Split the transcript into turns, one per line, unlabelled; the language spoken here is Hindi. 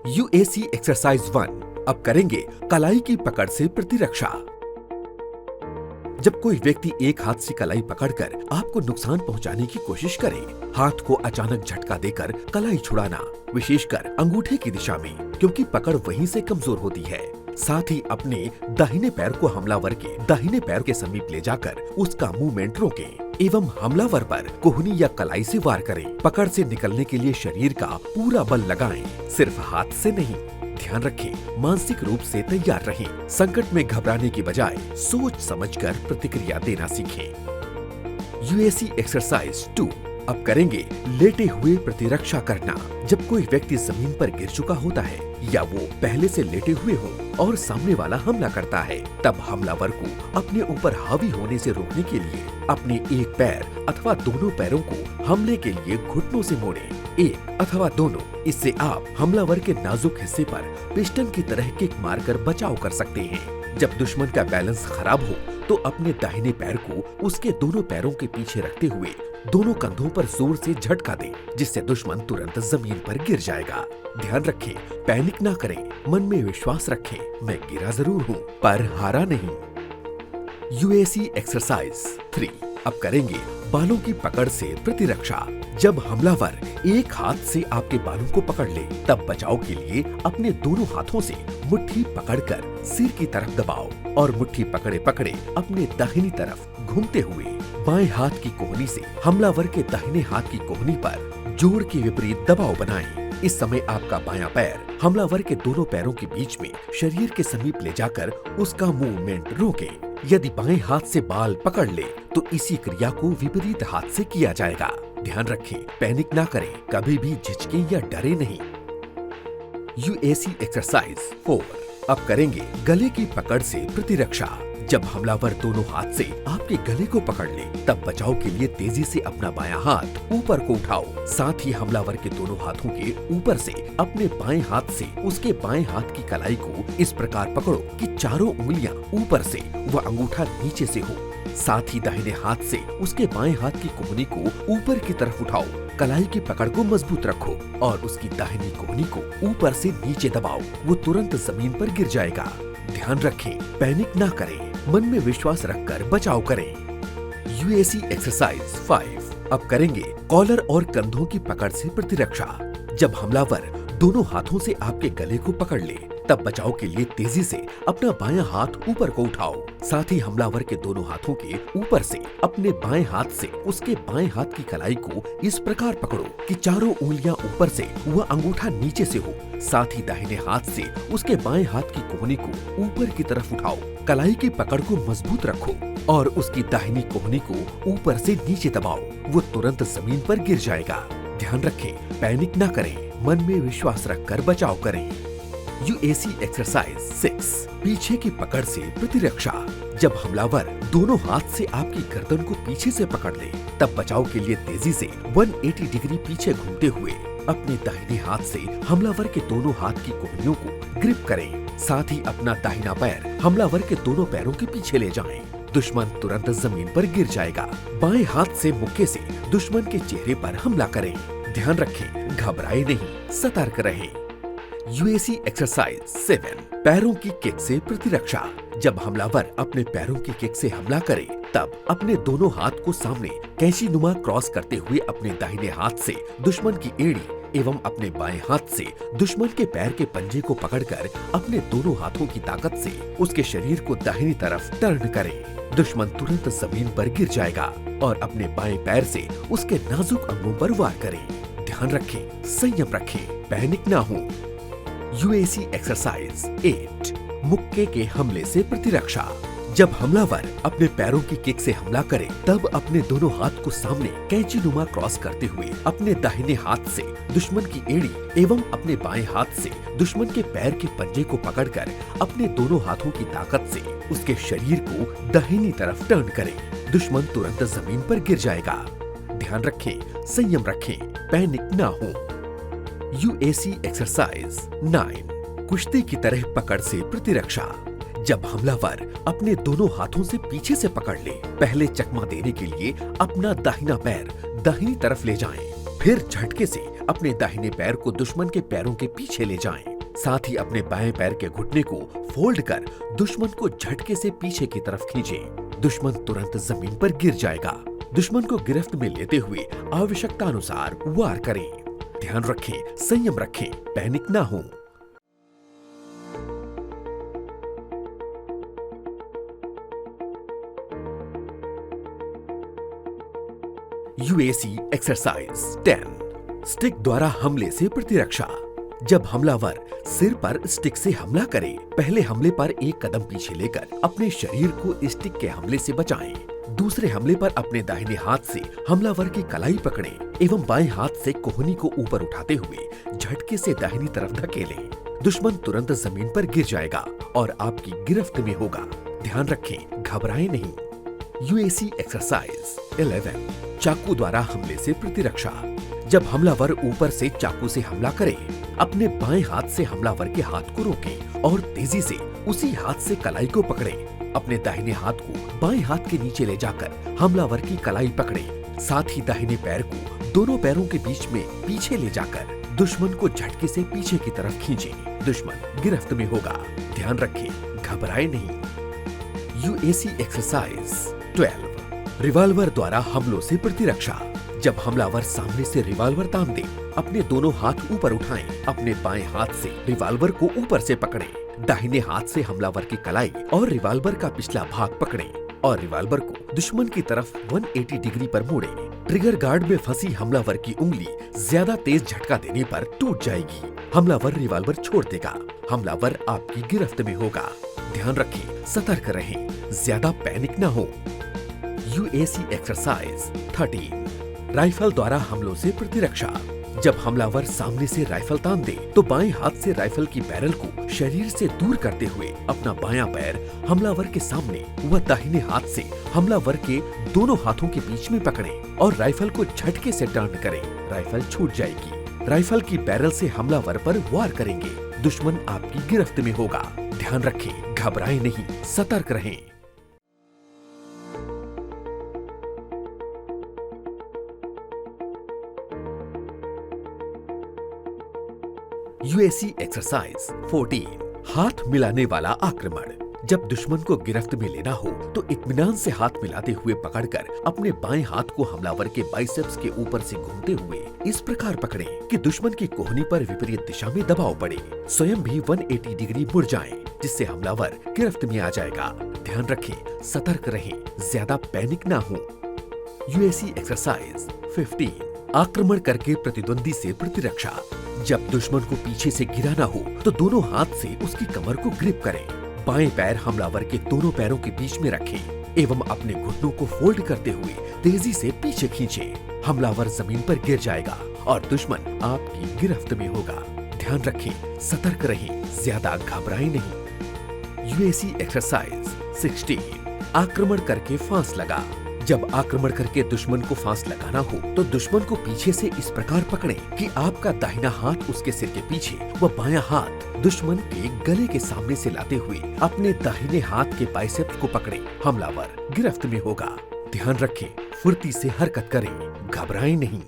UAC exercise 1। अब करेंगे कलाई की पकड़ से प्रतिरक्षा। जब कोई व्यक्ति एक हाथ से कलाई पकड़कर आपको नुकसान पहुंचाने की कोशिश करे, हाथ को अचानक झटका देकर कलाई छुड़ाना, विशेषकर अंगूठे की दिशा में, क्योंकि पकड़ वहीं से कमजोर होती है। साथ ही अपने दाहिने पैर को हमलावर के दाहिने पैर के समीप ले जाकर उसका मूवमेंट रोकें एवं हमलावर पर कोहनी या कलाई से वार करें। पकड़ से निकलने के लिए शरीर का पूरा बल लगाएं, सिर्फ हाथ से नहीं। ध्यान रखें, मानसिक रूप से तैयार रहें। संकट में घबराने की बजाय सोच समझकर प्रतिक्रिया देना सीखें। UAC exercise 2। अब करेंगे लेटे हुए प्रतिरक्षा करना। जब कोई व्यक्ति जमीन पर गिर चुका होता है या वो पहले से लेटे हुए हो और सामने वाला हमला करता है, तब हमलावर को अपने ऊपर हावी होने से रोकने के लिए अपने एक पैर अथवा दोनों पैरों को हमले के लिए घुटनों से मोड़ें, एक अथवा दोनों। इससे आप हमलावर के नाजुक हिस्से पर पिस्टन की तरह किक मारकर बचाव कर सकते हैं। जब दुश्मन का बैलेंस खराब हो तो अपने दाहिने पैर को उसके दोनों पैरों के पीछे रखते हुए दोनों कंधों पर जोर से झटका दें, जिससे दुश्मन तुरंत जमीन पर गिर जाएगा। ध्यान रखें, पैनिक ना करें, मन में विश्वास रखें, मैं गिरा जरूर हूँ पर हारा नहीं। UAC exercise 3। अब करेंगे बालों की पकड़ से प्रतिरक्षा। जब हमलावर एक हाथ से आपके बालों को पकड़ ले, तब बचाव के लिए अपने दोनों हाथों से मुट्ठी पकड़कर सिर की तरफ दबाओ और मुट्ठी पकड़े पकड़े अपने दाहिनी तरफ घूमते हुए बाएं हाथ की कोहनी से हमलावर के दाहिने हाथ की कोहनी पर जोड़ के विपरीत दबाव बनाएं। इस समय आपका बायां पैर हमलावर के दोनों पैरों के बीच में शरीर के समीप ले जाकर उसका मूवमेंट रोकें। यदि बाएं हाथ से बाल पकड़ ले तो इसी क्रिया को विपरीत हाथ से किया जाएगा। ध्यान रखें, पैनिक ना करें, कभी भी झिझकें या डरे नहीं। UAC exercise 4। अब करेंगे गले की पकड़ से प्रतिरक्षा। जब हमलावर दोनों हाथ से आपके गले को पकड़ ले, तब बचाव के लिए तेजी से अपना बायां हाथ ऊपर को उठाओ। साथ ही हमलावर के दोनों हाथों के ऊपर से अपने बाएं हाथ से उसके बाएं हाथ की कलाई को इस प्रकार पकड़ो कि चारों उंगलियां ऊपर से व अंगूठा नीचे से हो। साथ ही दाहिने हाथ से उसके बाएं हाथ की कोहनी को ऊपर की तरफ उठाओ। कलाई की पकड़ को मजबूत रखो और उसकी दाहिनी कोहनी को ऊपर से नीचे दबाओ, वो तुरंत जमीन पर गिर जाएगा। ध्यान रखें, पैनिक ना करें, मन में विश्वास रखकर बचाव करें। UAC exercise 5। अब करेंगे कॉलर और कंधों की पकड़ से प्रतिरक्षा। जब हमलावर दोनों हाथों से आपके गले को पकड़ ले, तब बचाव के लिए तेजी से अपना बायां हाथ ऊपर को उठाओ। साथ ही हमलावर के दोनों हाथों के ऊपर से अपने बाएं हाथ से उसके बाएं हाथ की कलाई को इस प्रकार पकड़ो कि चारों उंगलियां ऊपर से व अंगूठा नीचे से हो। साथ ही दाहिने हाथ से उसके बाएं हाथ की कोहनी को ऊपर की तरफ उठाओ। कलाई की पकड़ को मजबूत रखो और उसकी दाहिनी कोहनी को ऊपर से नीचे दबाओ, वो तुरंत जमीन पर गिर जाएगा। ध्यान रखें, पैनिक ना करें, मन में विश्वास रखकर बचाव करें। UAC exercise 6। पीछे की पकड़ से प्रतिरक्षा। जब हमलावर दोनों हाथ से आपकी गर्दन को पीछे से पकड़ ले, तब बचाव के लिए तेजी से 180 डिग्री पीछे घूमते हुए अपने दाहिने हाथ से हमलावर के दोनों हाथ की कोहनियों को ग्रिप करें। साथ ही अपना दाहिना पैर हमलावर के दोनों पैरों के पीछे ले जाएं। दुश्मन तुरंत जमीन पर गिर जाएगा। बाएं हाथ से मुक्के से दुश्मन के चेहरे पर हमला करें। ध्यान रखें, घबराए नहीं, सतर्क रहें। UAC exercise 7। पैरों की किक से प्रतिरक्षा। जब हमलावर अपने पैरों की किक से हमला करे, तब अपने दोनों हाथ को सामने कैंची नुमा क्रॉस करते हुए अपने दाहिने हाथ से दुश्मन की एड़ी एवं अपने बाएं हाथ से दुश्मन के पैर के पंजे को पकड़कर अपने दोनों हाथों की ताकत से उसके शरीर को दाहिनी तरफ टर्न करें। दुश्मन तुरंत जमीन पर गिर जाएगा और अपने बाएं पैर से उसके नाजुक अंगों पर वार करें। ध्यान रखें, संयम रखें, पैनिक ना हो। UAC exercise 8। मुक्के के हमले से प्रतिरक्षा। जब हमलावर अपने पैरों की किक से हमला करे, तब अपने दोनों हाथ को सामने कैंची नुमा क्रॉस करते हुए अपने दाहिने हाथ से दुश्मन की एड़ी एवं अपने बाएं हाथ से दुश्मन के पैर के पंजे को पकड़कर अपने दोनों हाथों की ताकत से उसके शरीर को दाहिनी तरफ टर्न करें। दुश्मन तुरंत जमीन पर गिर जाएगा। ध्यान रखें, संयम रखें, पैनिक ना हो। UAC exercise 9। कुश्ती की तरह पकड़ से प्रतिरक्षा। जब हमलावर अपने दोनों हाथों से पीछे से पकड़ ले, पहले चकमा देने के लिए अपना दाहिना पैर दाहिनी तरफ ले जाएं, फिर झटके से अपने दाहिने पैर को दुश्मन के पैरों के पीछे ले जाएं। साथ ही अपने बाएं पैर के घुटने को फोल्ड कर दुश्मन को झटके से पीछे की तरफ खींचें। दुश्मन तुरंत जमीन पर गिर जाएगा। दुश्मन को गिरफ्त में लेते हुए आवश्यकता अनुसार वार करें। ध्यान रखें, संयम रखें, पैनिक ना हो। यूएसी एक्सरसाइज 10 स्टिक द्वारा हमले से प्रतिरक्षा। जब हमलावर सिर पर स्टिक से हमला करे, पहले हमले पर एक कदम पीछे लेकर अपने शरीर को स्टिक के हमले से बचाएं। दूसरे हमले पर अपने दाहिने हाथ से हमलावर की कलाई पकड़ें एवं बाएं हाथ से कोहनी को ऊपर उठाते हुए झटके से दाहिनी तरफ धकेलें। दुश्मन तुरंत जमीन पर गिर जाएगा और आपकी गिरफ्त में होगा। ध्यान रखें, घबराएं नहीं। यूएसी एक्सरसाइज 11 चाकू द्वारा हमले से प्रतिरक्षा। जब हमलावर ऊपर से चाकू से हमला करे, अपने बाएं हाथ से हमलावर के हाथ को रोकें और तेजी से उसी हाथ से कलाई को पकड़ें। अपने दाहिने हाथ को बाएं हाथ के नीचे ले जाकर हमलावर की कलाई पकड़ें। साथ ही दाहिने पैर को दोनों पैरों के बीच में पीछे ले जाकर दुश्मन को झटके से पीछे की तरफ खींचें। दुश्मन गिरफ्त में होगा। ध्यान रखें, घबराएं नहीं। यूएसी एक्सरसाइज 12 रिवॉल्वर द्वारा हमलों से प्रतिरक्षा। जब हमलावर सामने से रिवॉल्वर तान दे, अपने दोनों हाथ ऊपर उठाएं। अपने बाएं हाथ से रिवॉल्वर को ऊपर से पकड़ें। दाहिने हाथ से हमलावर की कलाई और रिवॉल्वर का पिछला भाग पकड़ें और रिवॉल्वर को दुश्मन की तरफ 180 डिग्री पर मोड़ें। ट्रिगर गार्ड में फंसी हमलावर की उंगली ज्यादा तेज झटका देने पर टूट जाएगी। हमलावर रिवॉल्वर छोड़ देगा। हमलावर आपकी गिरफ्त में होगा। ध्यान रखें, सतर्क रहें, ज्यादा पैनिक ना हो। यूएसी एक्सरसाइज 13 राइफल द्वारा हमलों से प्रतिरक्षा। जब हमलावर सामने से राइफल तान दे, तो बाएं हाथ से राइफल की बैरल को शरीर से दूर करते हुए अपना बायां पैर हमलावर के सामने व दाहिने हाथ से हमलावर के दोनों हाथों के बीच में पकड़ें और राइफल को झटके से टर्न करें। राइफल छूट जाएगी। राइफल की बैरल से हमलावर पर वार करेंगे। दुश्मन आपकी गिरफ्त में होगा। ध्यान रखें, घबराएं नहीं, सतर्क रहें। यूएसी एक्सरसाइज 14 हाथ मिलाने वाला आक्रमण। जब दुश्मन को गिरफ्त में लेना हो तो इत्मीनान से हाथ मिलाते हुए पकड़कर अपने बाएं हाथ को हमलावर के बाइसेप्स के ऊपर से घूमते हुए इस प्रकार पकड़ें कि दुश्मन की कोहनी पर विपरीत दिशा में दबाव पड़े। स्वयं भी 180 डिग्री मुड़ जाएं, जिससे हमलावर गिरफ्त में आ जाएगा। ध्यान रखें, सतर्क रहें, ज्यादा पैनिक ना हो। यूएसी एक्सरसाइज 15 आक्रमण करके प्रतिद्वंदी से प्रतिरक्षा। जब दुश्मन को पीछे से गिराना हो तो दोनों हाथ से उसकी कमर को ग्रिप करें। बाएं पैर हमलावर के दोनों पैरों के बीच में रखें एवं अपने घुटनों को फोल्ड करते हुए तेजी से पीछे खींचें। हमलावर जमीन पर गिर जाएगा और दुश्मन आपकी गिरफ्त में होगा। ध्यान रखें, सतर्क रहें, ज्यादा घबराएं नहीं। यूएसी एक्सरसाइज 16 आक्रमण करके फांस लगा। जब आक्रमण करके दुश्मन को फांस लगाना हो तो दुश्मन को पीछे से इस प्रकार पकड़ें कि आपका दाहिना हाथ उसके सिर के पीछे व बायां हाथ दुश्मन के गले के सामने से लाते हुए अपने दाहिने हाथ के बाइसेप्स को पकड़ें। हमलावर गिरफ्त में होगा। ध्यान रखें, फुर्ती से हरकत करें, घबराएं नहीं।